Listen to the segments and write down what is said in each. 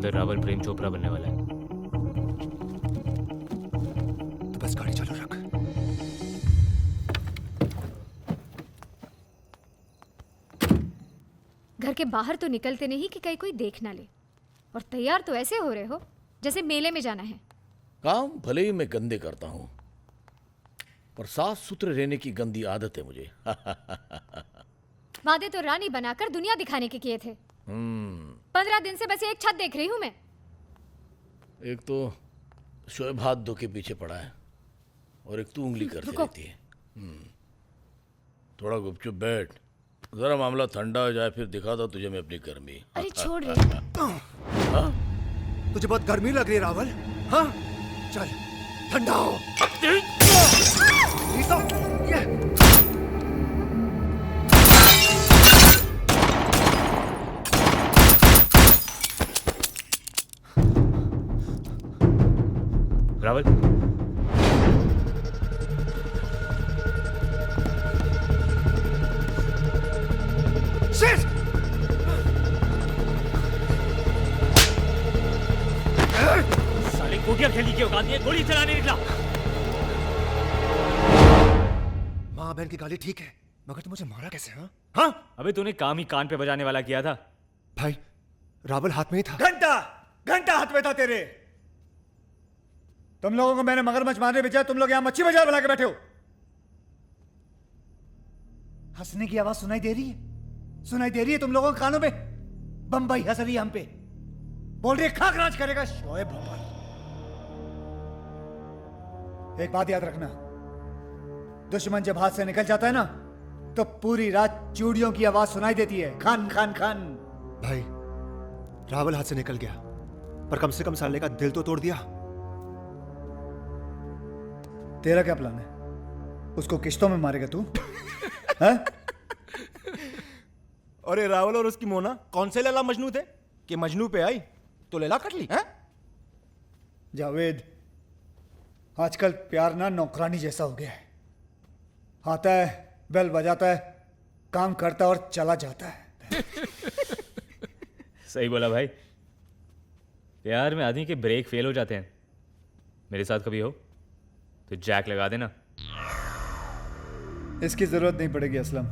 अंदर रावल प्रेम चोपड़ा बनने वाला है। तो बस गाड़ी चालू रख। घर के बाहर तो निकलते नहीं कि कहीं कोई देख ना ले, और तैयार तो ऐसे हो रहे हो जैसे मेले में जाना है। काम भले ही मैं गंदे करता हूं, पर साफ सुथरे रहने की गंदी आदत है मुझे। वादे तो रानी बनाकर दुनिया दिखाने के किए थे। 15 दिन से बस एक छत देख रही हूं मैं। एक तो शोएब हाथ धो के पीछे पड़ा है और एक तू उंगली करती रहती है। थोड़ा गुपचुप बैठ, जरा मामला ठंडा हो जाए फिर दिखा दो तुझे मैं अपनी गर्मी। अरे छोड़ रे। तुझे बहुत गर्मी लग रही है रावल? हाँ, चल ठंडा हो। रावल, साले गोटियां खेली के औकात नहीं है, गोली चलाने निकला। माँ बहन की गाली ठीक है, मगर तू मुझे मारा कैसे? हाँ हाँ, अबे तूने काम ही कान पे बजाने वाला किया था। भाई रावल हाथ में ही था। घंटा हाथ में था तेरे। तुम लोगों को मैंने मगरमच्छ मारने भेजा, तुम लोग यहां मच्छी बाजार बना के बैठे हो। हंसने की आवाज सुनाई दे रही है? सुनाई दे रही है तुम लोगों के कानों में? बंबई हंस रही है हम पे, बोल रही है खाक राज करेगा शोएब रावल। एक बात याद रखना, दुश्मन जब हाथ से निकल जाता है ना तो पूरी रात चूड़ियों की आवाज सुनाई देती है, खान खान खान। भाई रावल हाथ से निकल गया, पर कम से कम साले का दिल तो तोड़ दिया। तेरा क्या प्लान है? उसको किश्तों में मारेगा तू? हैं? अरे रावल और उसकी मोना कौन से लैला मजनू थे कि मजनू पे आई तो लैला कट ली? हैं? जावेद, आजकल प्यार ना नौकरानी जैसा हो गया है। आता है, बेल बजाता है, काम करता है और चला जाता है। सही बोला भाई, प्यार में आदमी के ब्रेक फेल हो जाते हैं। मेरे साथ कभी हो तो जैक लगा देना। इसकी जरूरत नहीं पड़ेगी असलम,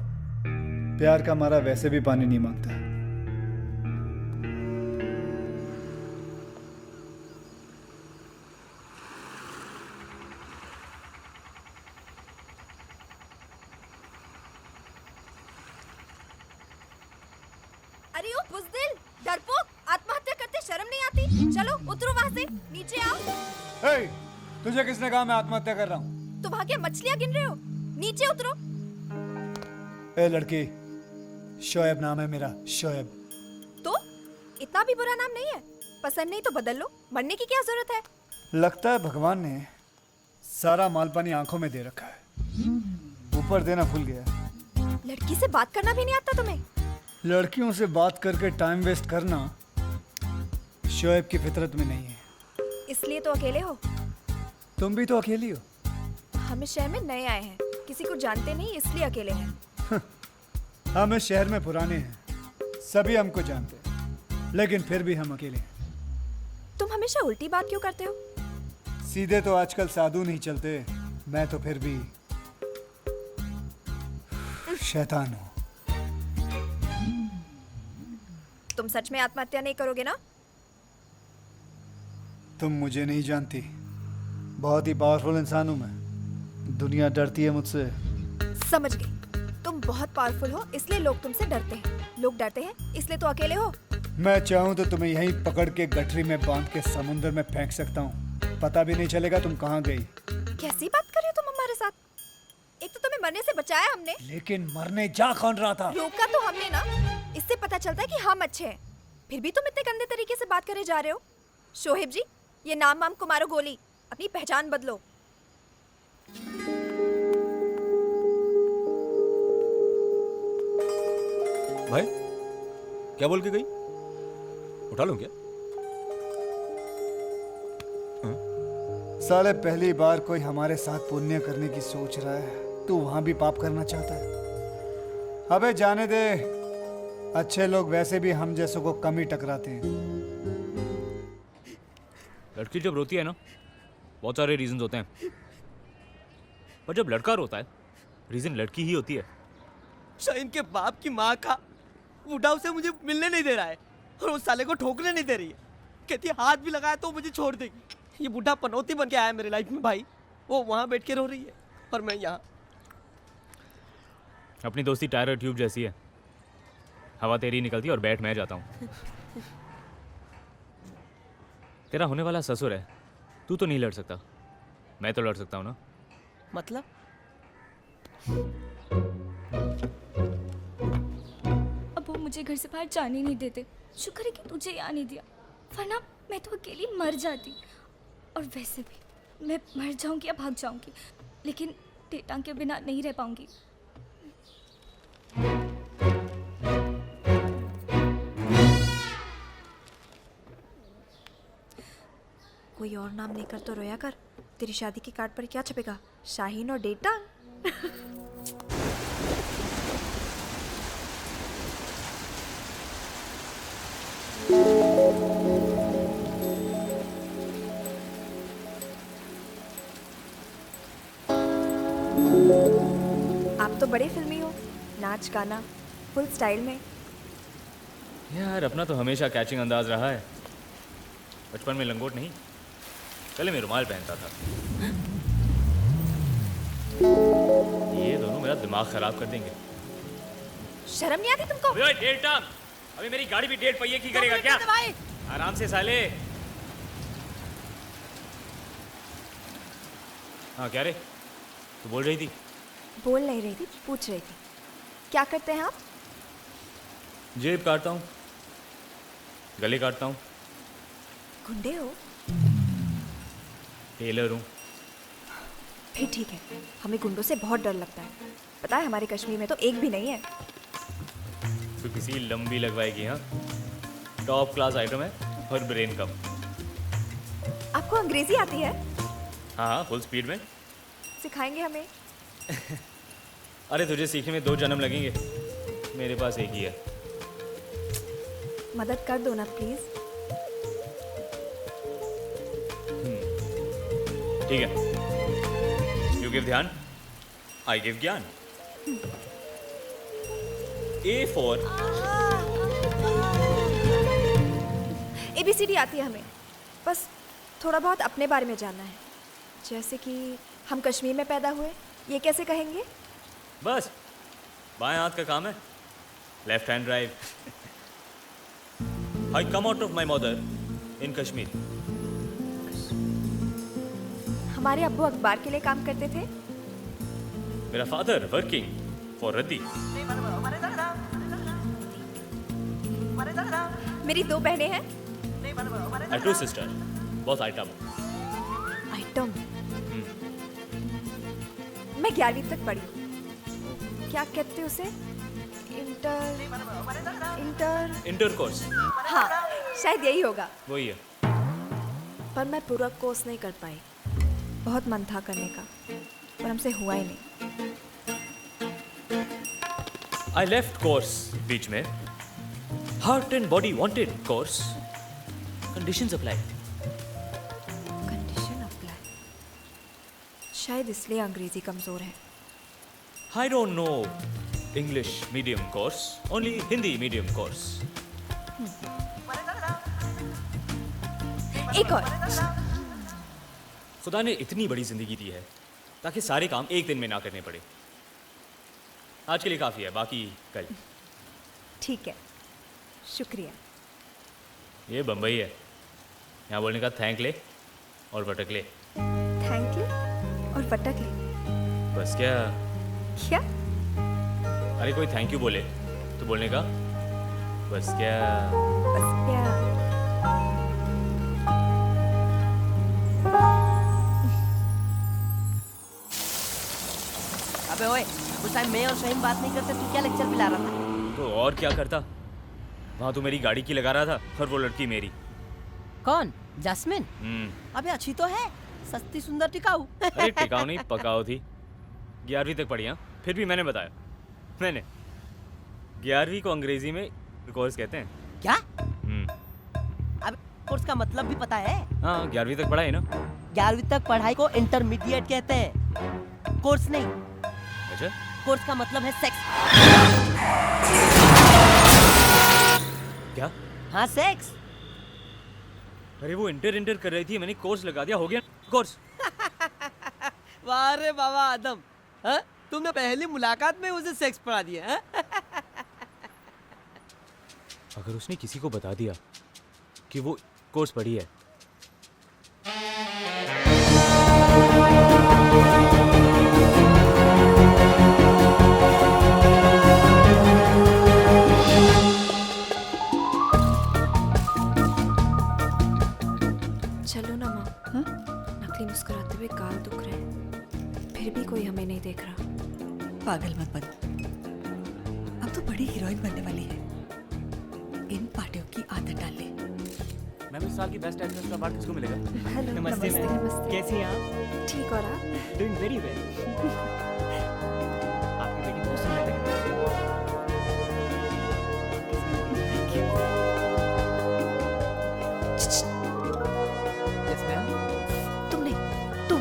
प्यार का मारा वैसे भी पानी नहीं मांगता। अरे ओ बुज़दिल, डरपोक, आत्महत्या करते शर्म नहीं आती? चलो उतरो वहां से, नीचे आओ। हे, तुझे किसने कहा मैं आत्महत्या कर रहा हूँ? तो वहां क्या मछलियां गिन रहे हो? नीचे उतरो। ए लड़की, शोएब नाम है मेरा, शोएब। तो इतना भी बुरा नाम नहीं है। पसंद नहीं तो बदल लो, मरने की क्या जरूरत है? लगता है भगवान ने सारा मालपानी आंखों में दे रखा है, ऊपर देना भूल गया। लड़की से बात करना भी नहीं आता तुम्हें? लड़कियों से बात करके टाइम वेस्ट करना शोएब की फितरत में नहीं है। इसलिए तो अकेले हो? तुम भी तो अकेली हो। हम इस शहर में नए आए हैं, किसी को जानते नहीं इसलिए अकेले हैं। हम इस शहर में पुराने हैं, सभी हमको जानते हैं, लेकिन फिर भी हम अकेले हैं। तुम हमेशा उल्टी बात क्यों करते हो? सीधे तो आजकल साधु नहीं चलते, मैं तो फिर भी शैतान हूँ। तुम सच में आत्महत्या नहीं करोगे ना? तुम मुझे नहीं जानती, बहुत ही पावरफुल इंसान हूँ मैं, दुनिया डरती है मुझसे। समझ गई, तुम बहुत पावरफुल हो इसलिए लोग तुमसे डरते हैं। लोग डरते हैं इसलिए तो अकेले हो। मैं चाहूँ तो तुम्हें यहीं पकड़ के गठरी में बांध के समुद्र में फेंक सकता हूँ, पता भी नहीं चलेगा तुम कहाँ गई। कैसी बात कर रहे हो तुम हमारे साथ? एक तो तुम्हें मरने से बचाया हमने, लेकिन मरने जा कौन रहा था? रोका तो हमने ना। इससे पता चलता है कि हम अच्छे हैं, फिर भी तुम इतने गंदे तरीके से बात करे जा रहे हो। शोहेब जी, ये नाम वाम को मारो गोली, अपनी पहचान बदलो। भाई क्या बोल के गई? उठा लूं क्या? साले पहली बार कोई हमारे साथ पुण्य करने की सोच रहा है, तू वहां भी पाप करना चाहता है? अबे जाने दे, अच्छे लोग वैसे भी हम जैसों को कम ही टकराते हैं। लड़की जब रोती है ना, बहुत सारे रीजन होते हैं, पर जब लड़का रोता है रीजन लड़की ही होती है। शाहीन के बाप की माँ का बूढ़ा उसे मुझे मिलने नहीं दे रहा है और उस साले को ठोकने नहीं दे रही है। कहती है हाथ भी लगाया तो मुझे छोड़ देगी। ये बूढ़ा पनौती बन के आया मेरे लाइफ में भाई। वो वहाँ बैठ के रो रही है और मैं यहाँ। अपनी दोस्ती टायर और ट्यूब जैसी है, हवा तेरी निकलती है और बैठ मैं जाता हूँ। तेरा होने वाला ससुर है, तू तो नहीं लड़ सकता, मैं तो लड़ सकता हूँ ना। मतलब अब वो मुझे घर से बाहर जाने नहीं देते। शुक्र है कि तुझे यहाँ नहीं दिया, वरना मैं तो अकेली मर जाती। और वैसे भी मैं मर जाऊंगी या भाग जाऊंगी, लेकिन टेटा के बिना नहीं रह पाऊंगी। कोई और नाम लेकर तो रोया कर। तेरी शादी के कार्ड पर क्या छपेगा? शाहीन और डेटा। आप तो बड़े फिल्मी हो, नाच गाना फुल स्टाइल में। यार अपना तो हमेशा कैचिंग अंदाज रहा है। बचपन में लंगोट नहीं, पहले मैं रुमाल पहनता था। ये दोनों मेरा दिमाग खराब कर देंगे। शर्म नहीं आती तुमको? ओए डेढ़ टांग, अभी मेरी गाड़ी भी डेढ़ पहिए की करेगा क्या? आराम से साले। हाँ क्या रे, तू बोल रही थी? बोल नहीं रही थी, पूछ रही थी। क्या करते हैं आप? जेब काटता हूँ, गले काटता हूँ, गुंडे हो? टेलर हूँ। फिर ठीक है, हमें गुंडों से बहुत डर लगता है। पता है हमारे कश्मीर में तो एक भी नहीं है। तो किसी लंबी लगवाएगी? हाँ, टॉप क्लास आइटम है और ब्रेन कम। आपको अंग्रेजी आती है? हाँ हाँ, फुल स्पीड में। सिखाएंगे हमें? अरे तुझे सीखने में 2 जन्म लगेंगे, मेरे पास एक ही है। मदद कर दो ना प्लीज। ठीक है, यू गिव ध्यान, आई गिव ज्ञान। A for ABCD आती है हमें, बस थोड़ा बहुत अपने बारे में जानना है। जैसे कि हम कश्मीर में पैदा हुए, ये कैसे कहेंगे? बस बाएं हाथ का काम है, left hand drive. I come out of my mother in Kashmir. हमारे अब्बू अखबार के लिए काम करते थे। मेरा फादर वर्किंग फॉर रद्दी। मेरी 2 बहनें हैं। आई 2 सिस्टर, बहुत आइटम। आइटम? मैं 11वीं तक पढ़ी हूँ। क्या कहते हैं उसे? Inter course. हाँ, शायद यही होगा। वही है। पर मैं पूरा कोर्स नहीं कर पाई। बहुत मन था करने का, पर हमसे हुआ ही नहीं। आई लेफ्ट कोर्स बीच में। Heart and body wanted course, conditions apply. Condition apply. शायद इसलिए अंग्रेजी कमजोर है। I don't know English medium course, only Hindi medium course. एक और। खुदा ने इतनी बड़ी जिंदगी दी है ताकि सारे काम एक दिन में ना करने पड़े। आज के लिए काफ़ी है, बाकी कल। ठीक है, शुक्रिया। ये बम्बई है, यहाँ बोलने का थैंक ले और वटक ले। थैंक यू और वटक ले। बस क्या? क्या? अरे कोई थैंक यू बोले तो बोलने का बस क्या? बस क्या? अबे ओए, उस टाइम मैं और शाहीन बात नहीं करते, तू क्या लेक्चर पिला रहा था? तो और क्या करता? वहाँ तो मेरी गाड़ी की लगा रहा था और वो लड़की मेरी। कौन? जैस्मिन? अबे अच्छी तो है, सस्ती सुंदर टिकाऊ। अरे टिकाऊ नहीं, पकाऊ थी। 11वीं तक पढ़ी। हाँ, फिर भी मैंने बताया, मैंने 11वीं को अंग्रेजी में कोर्स कहते हैं। क्या? हम्म। अब कोर्स का मतलब भी पता है? हाँ 11वीं तक पढ़ा है ना। 11वीं तक पढ़ाई को इंटरमीडिएट कहते हैं, कोर्स नहीं। अच्छा कोर्स का मतलब है सेक्स। क्या? हाँ सेक्स। अरे वो इंटर कर रही थी, मैंने कोर्स लगा दिया, हो गया कोर्स। वाह रे बाबा आदम, हाँ? तुमने पहली मुलाकात में उसे सेक्स पढ़ा दिया है? अगर उसने किसी को बता दिया कि वो कोर्स पढ़ी है, चलो ना माँ। नकली मुस्कुराते हुए गाल दुख रहे हैं, फिर भी कोई हमें नहीं देख रहा। पागल मत बन, अब तो बड़ी हीरोइन बनने वाली है। इन पार्टियों की आदत डाल ले। मैम इस साल की बेस्ट एक्ट्रेस का अवार्ड किसको मिलेगा? हेलो नमस्ते मैम। नमस्ते। कैसी हैं आप? ठीक और आप? Doing very well. आपकी बेटी बहुत सुंदर लग रही है। Yes, ma'am. तुम नहीं, तुम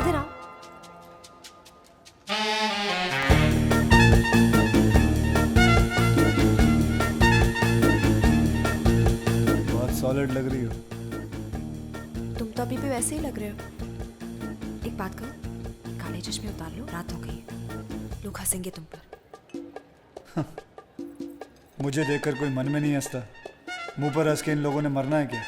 इधर आओ। बहुत सॉलिड लग रही हो। तुम तो अभी भी वैसे ही लग रहे हो। एक बात कहो, काले चश्मे उतार लो, रात हो गई है, लोग हंसेंगे तुम पर। मुझे देखकर कोई मन में नहीं हंसता। मुंह पर हंस के इन लोगों ने मरना है क्या?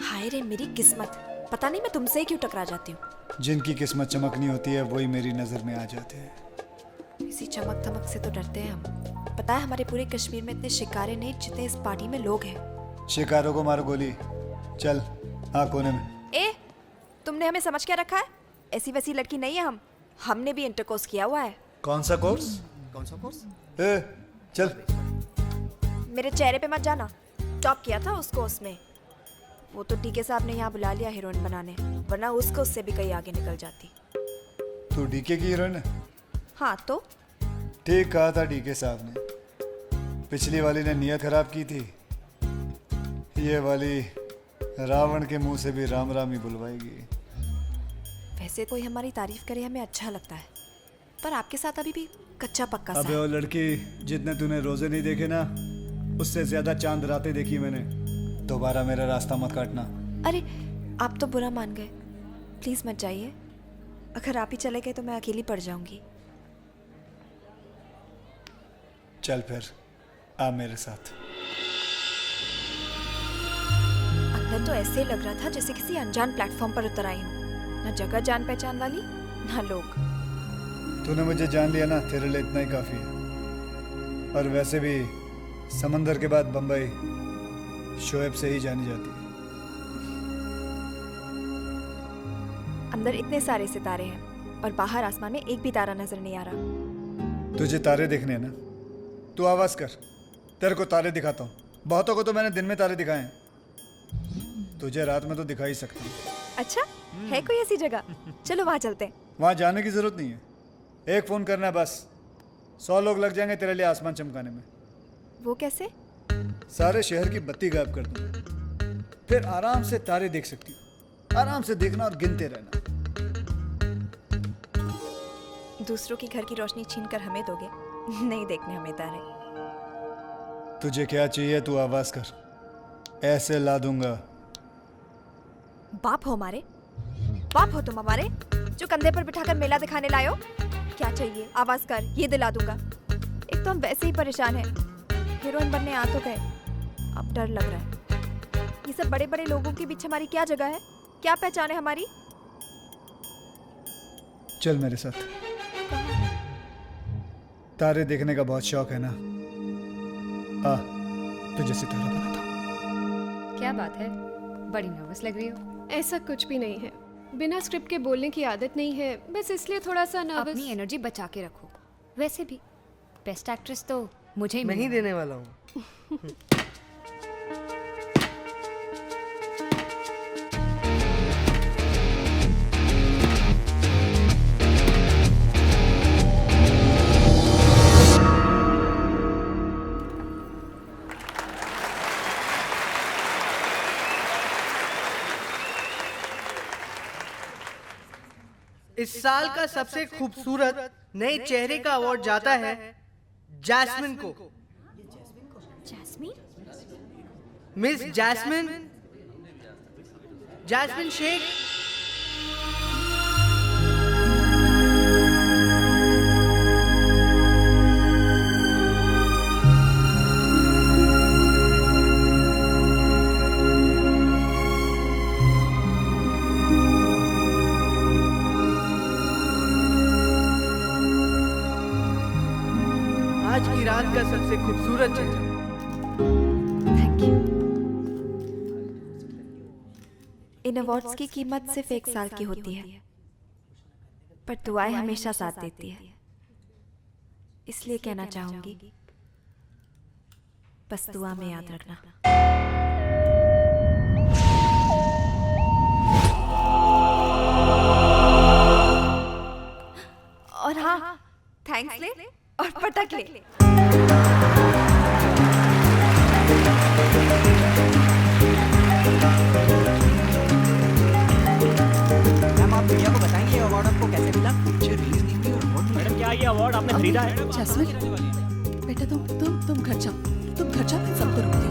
हाय रे मेरी किस्मत, पता नहीं मैं तुमसे ही क्यों टकरा जाती हूँ। जिनकी किस्मत चमकनी होती है वही मेरी नजर में आ जाते हैं। इसी चमक धमक से तो डरते हैं हम। पता है हमारे पूरे कश्मीर में इतने शिकारे नहीं जितने इस पार्टी में लोग हैं। शिकारों को मारो गोली। चल हाँ कोने में। ए, तुमने हमें समझ क्या रखा है? ऐसी वैसी लड़की नहीं है हम। हमने भी इंटरकोर्स किया हुआ है। कौन सा कोर्स? कौन सा कोर्स? ए चल। मेरे चेहरे पे मत जाना। टॉप किया था उस कोर्स में। वो तो टीके साहब ने यहाँ बुला लिया हीरोइन बनाने, वरना उसको उससे भी कहीं आगे निकल जाती। तू डीके की हीरोइन है? हाँ तो ठीक कहा था डीके साहब ने। पिछली वाली ने नियत खराब की थी, ये वाली रावण के मुंह से भी राम राम ही बुलवाएगी। वैसे कोई हमारी तारीफ करे हमें अच्छा लगता है, पर आपके साथ अभी भी कच्चा पक्का सा अबे है। वो लड़की, जितने तूने रोजे नहीं देखे ना, उससे ज्यादा चांद रातें देखी मैंने। दोबारा मेरा रास्ता मत काटना। अरे आप तो बुरा मान गए, प्लीज मत जाइए। अगर आप ही चले गए तो मैं अकेली पड़ जाऊंगी। चल फिर आ मेरे साथ। अंदर तो ऐसे ही लग रहा था जैसे किसी अनजान प्लेटफॉर्म पर उतर आई हूँ। ना जगह जान पहचान वाली, ना लोग। तूने मुझे जान लिया ना, तेरे लिए इतना ही काफी है। और वैसे भी समंदर के बाद बंबई शोएब से ही जानी जाती है। अंदर इतने सारे सितारे हैं और बाहर आसमान में एक भी तारा नजर नहीं आ रहा। तुझे तारे देखने हैं ना, तू आवाज कर, तेरे को तारे दिखाता हूँ। बहुतों को तो मैंने दिन में तारे दिखाए हैं, तुझे रात में तो दिखा ही सकता हूँ। अच्छा है कोई ऐसी जगह? चलो वहां चलते हैं। वहां जाने की जरूरत नहीं है, एक फोन करना है बस। 100 लोग लग जाएंगे तेरे लिए आसमान चमकाने में। वो कैसे? सारे शहर की बत्ती गायब कर दूंगा, फिर आराम से तारे देख सकती हो। आराम से देखना और गिनते रहना। दूसरों की घर की रोशनी छीनकर हमें दोगे? नहीं देखने हमें तारे। तुझे क्या चाहिए तू आवाज कर, ऐसे ला दूंगा। बाप हो हमारे? बाप हो तुम हमारे, जो कंधे पर बिठाकर मेला दिखाने लायो? क्या चाहिए? आवाज कर, ये दिला दूंगा। एक तो हम वैसे ही परेशान हैं, हीरोइन बनने आ तो गए, अब डर लग रहा है। ये सब बड़े बड़े लोगों के बीच हमारी क्या जगह है? क्या पहचान है हमारी? चल मेरे साथ। तारे देखने का बहुत शौक है ना, आ तुझे सितारा बनाता हूं। क्या बात है, बड़ी नर्वस लग रही हो। ऐसा कुछ भी नहीं है, बिना स्क्रिप्ट के बोलने की आदत नहीं है, बस इसलिए थोड़ा सा नर्वस। अपनी एनर्जी बचा के रखो। वैसे भी बेस्ट एक्ट्रेस तो मुझे ही मैं ही मिलना। देने वाला हूँ। इस साल का सबसे खूबसूरत नए चेहरे का अवार्ड जाता है जैस्मिन को। Jasmine? Miss Jasmine, Jasmine Sheikh. आज की रात का सबसे खूबसूरत चेहरा। Thank you. इन अवार्ड्स की कीमत सिर्फ 1 साल की होती है, पर दुआएं हमेशा साथ देती है। इसलिए कहना चाहूंगी, बस दुआ में याद रखना। और हाँ, थैंक्स ले और पटक ले। मैम, आप मीडिया को बताएंगे ये अवार्ड आपको कैसे मिला? मैडम, क्या ये अवार्ड आपने खरीदा है? जैस्मिन, बेटा तुम घर जाओ, मैं सब तो रुकती हूँ।